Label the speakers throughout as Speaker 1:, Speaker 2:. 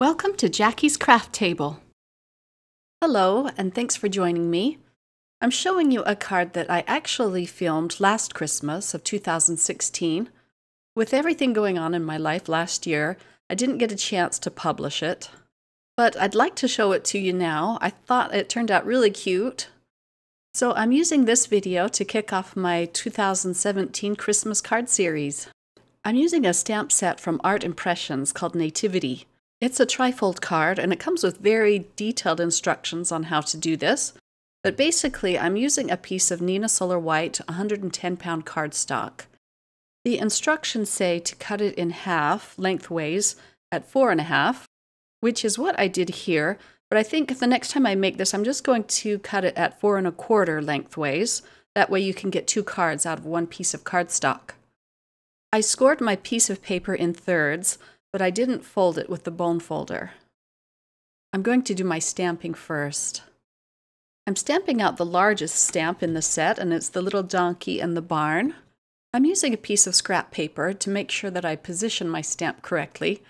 Speaker 1: Welcome to Jackie's Craft Table. Hello, and thanks for joining me. I'm showing you a card that I actually filmed last Christmas of 2016. With everything going on in my life last year, I didn't get a chance to publish it. But I'd like to show it to you now. I thought it turned out really cute. So I'm using this video to kick off my 2017 Christmas card series. I'm using a stamp set from Art Impressions called Nativity. It's a trifold card, and it comes with very detailed instructions on how to do this. But basically, I'm using a piece of Nina Solar White 110-pound cardstock. The instructions say to cut it in half, lengthways, at 4.5, which is what I did here. But I think the next time I make this, I'm just going to cut it at 4.25 lengthways. That way you can get 2 cards out of one piece of cardstock. I scored my piece of paper in thirds, but I didn't fold it with the bone folder. I'm going to do my stamping first. I'm stamping out the largest stamp in the set, and it's the little donkey and the barn. I'm using a piece of scrap paper to make sure that I position my stamp correctly.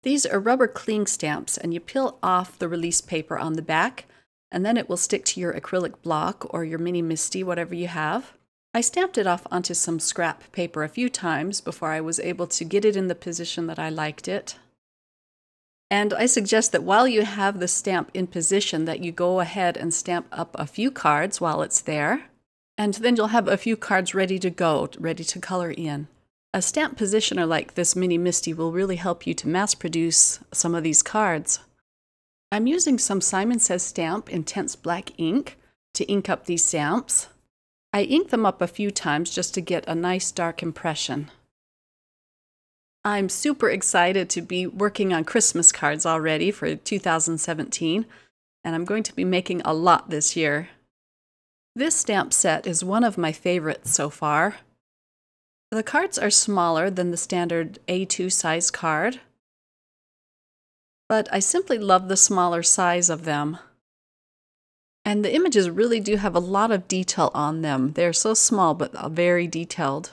Speaker 1: These are rubber cling stamps, and you peel off the release paper on the back, and then it will stick to your acrylic block or your mini MISTI, whatever you have. I stamped it off onto some scrap paper a few times before I was able to get it in the position that I liked it. And I suggest that while you have the stamp in position, that you go ahead and stamp up a few cards while it's there, and then you'll have a few cards ready to go, ready to color in. A stamp positioner like this mini MISTI will really help you to mass produce some of these cards. I'm using some Simon Says Stamp Intense Black ink to ink up these stamps. I ink them up a few times just to get a nice dark impression. I'm super excited to be working on Christmas cards already for 2017, and I'm going to be making a lot this year. This stamp set is one of my favorites so far. The cards are smaller than the standard A2 size card, but I simply love the smaller size of them. And the images really do have a lot of detail on them. They're so small but very detailed.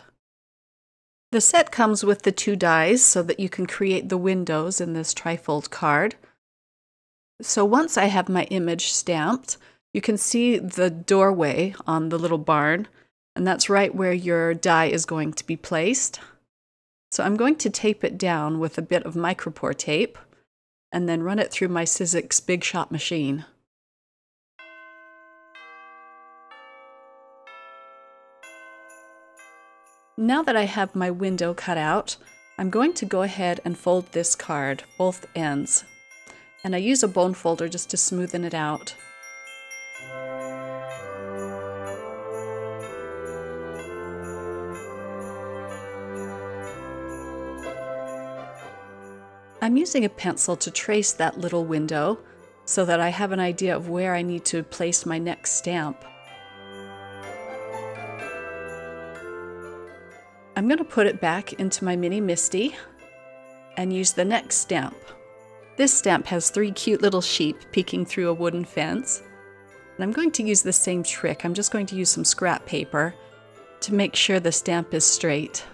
Speaker 1: The set comes with the 2 dies so that you can create the windows in this trifold card. So once I have my image stamped, you can see the doorway on the little barn, and that's right where your die is going to be placed. So I'm going to tape it down with a bit of micropore tape and then run it through my Sizzix Big Shot machine. Now that I have my window cut out, I'm going to go ahead and fold this card, both ends. And I use a bone folder just to smoothen it out. I'm using a pencil to trace that little window so that I have an idea of where I need to place my next stamp. I'm going to put it back into my mini MISTI and use the next stamp. This stamp has 3 cute little sheep peeking through a wooden fence. And I'm going to use the same trick. I'm just going to use some scrap paper to make sure the stamp is straight.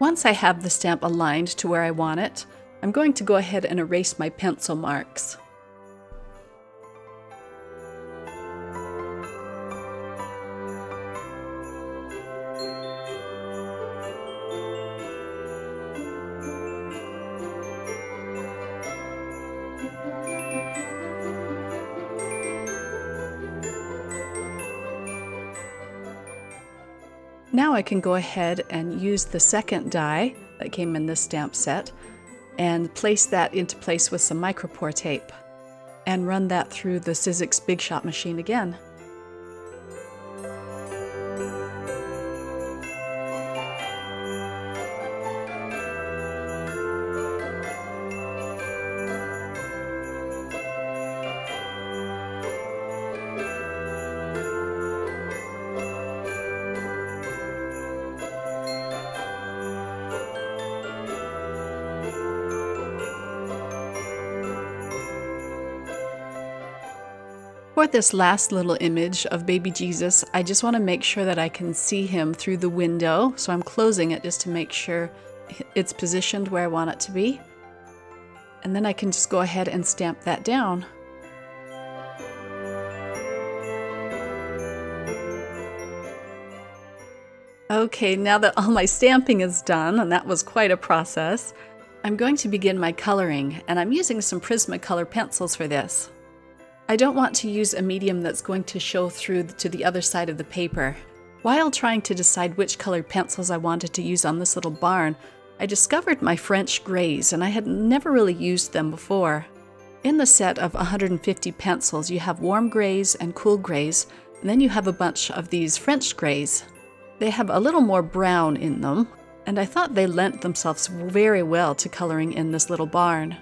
Speaker 1: Once I have the stamp aligned to where I want it, I'm going to go ahead and erase my pencil marks. Now I can go ahead and use the second die that came in this stamp set and place that into place with some micropore tape and run that through the Sizzix Big Shot machine again. For this last little image of baby Jesus, I just want to make sure that I can see him through the window, so I'm closing it just to make sure it's positioned where I want it to be. And then I can just go ahead and stamp that down. Okay, now that all my stamping is done, and that was quite a process, I'm going to begin my coloring, and I'm using some Prismacolor pencils for this. I don't want to use a medium that's going to show through to the other side of the paper. While trying to decide which colored pencils I wanted to use on this little barn, I discovered my French grays, and I had never really used them before. In the set of 150 pencils, you have warm grays and cool grays, and then you have a bunch of these French grays. They have a little more brown in them, and I thought they lent themselves very well to coloring in this little barn.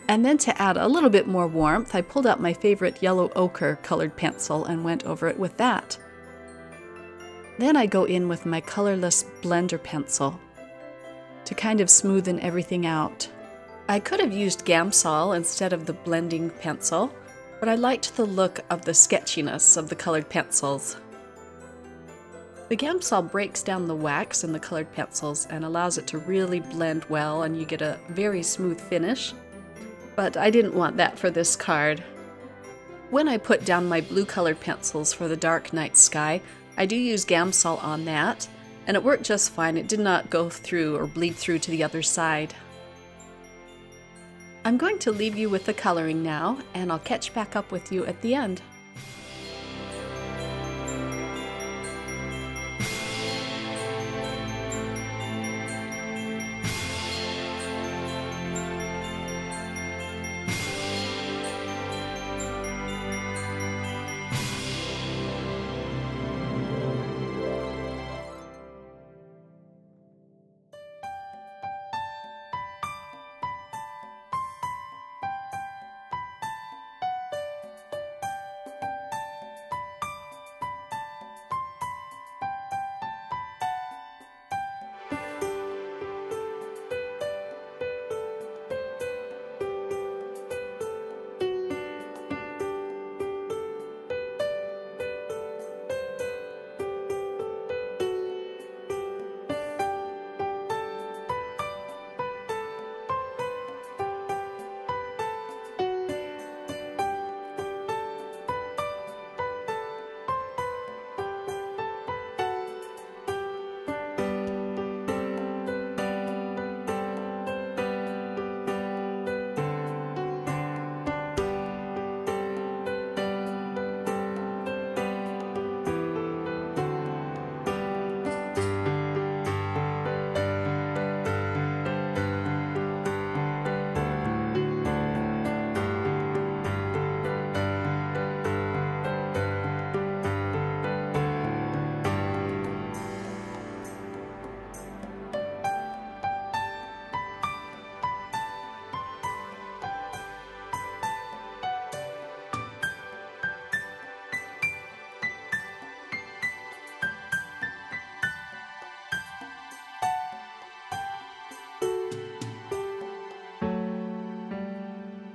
Speaker 1: And then to add a little bit more warmth, I pulled out my favorite yellow ochre colored pencil and went over it with that. Then I go in with my colorless blender pencil to kind of smoothen everything out. I could have used Gamsol instead of the blending pencil, but I liked the look of the sketchiness of the colored pencils. The Gamsol breaks down the wax in the colored pencils and allows it to really blend well, and you get a very smooth finish. But I didn't want that for this card. When I put down my blue colored pencils for the dark night sky, I do use Gamsol on that, and it worked just fine. It did not go through or bleed through to the other side. I'm going to leave you with the coloring now, and I'll catch back up with you at the end.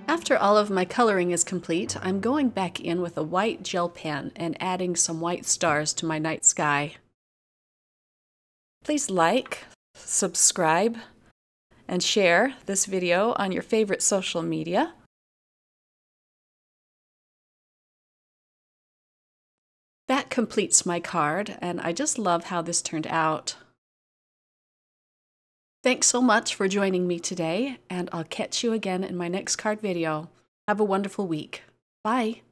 Speaker 1: After all of my coloring is complete, I'm going back in with a white gel pen and adding some white stars to my night sky. Please like, subscribe, and share this video on your favorite social media. That completes my card, and I just love how this turned out. Thanks so much for joining me today, and I'll catch you again in my next card video. Have a wonderful week. Bye!